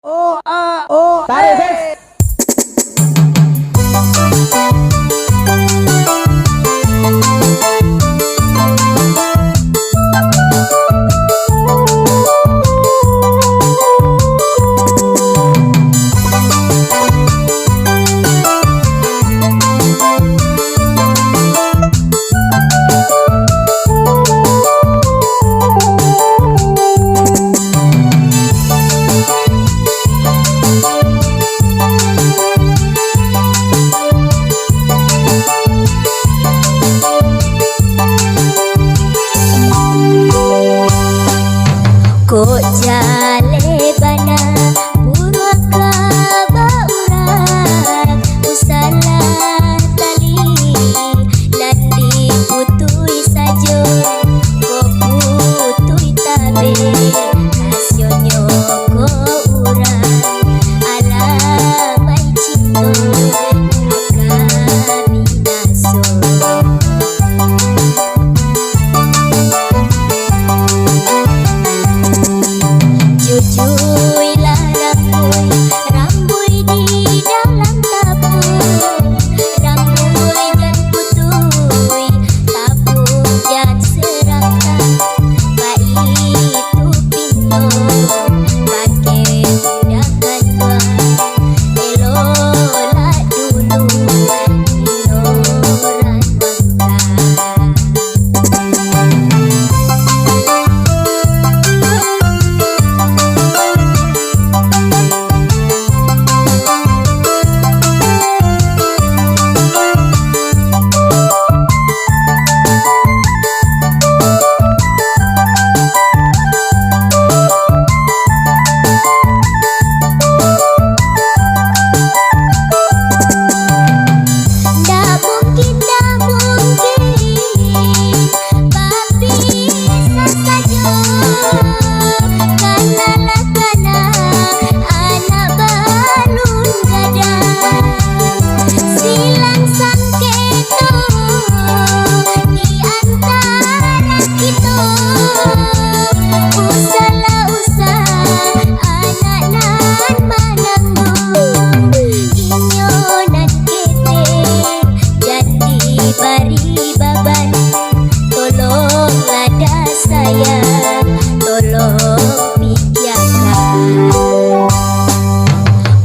O A O tarik ses. Ko jale bana purwaka baurang usala tali nandi putui sajo ko putui tabe kasyonyo ko urang alamai cinto kami naso. Cucuilah rambuy di dalam tabung, rambuy jan putui, tabung jan serangkan, itu pintu, pakai undangan tuan, elola dulu, inoran bangka.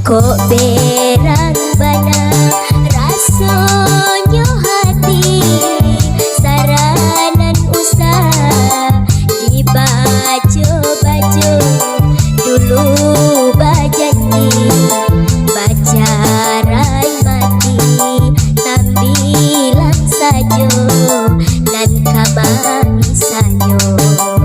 Kok berang bana rasonyo hati saranan usah di baju dulu bajani bacarai mati tambilang sajo nan kamami sanyo.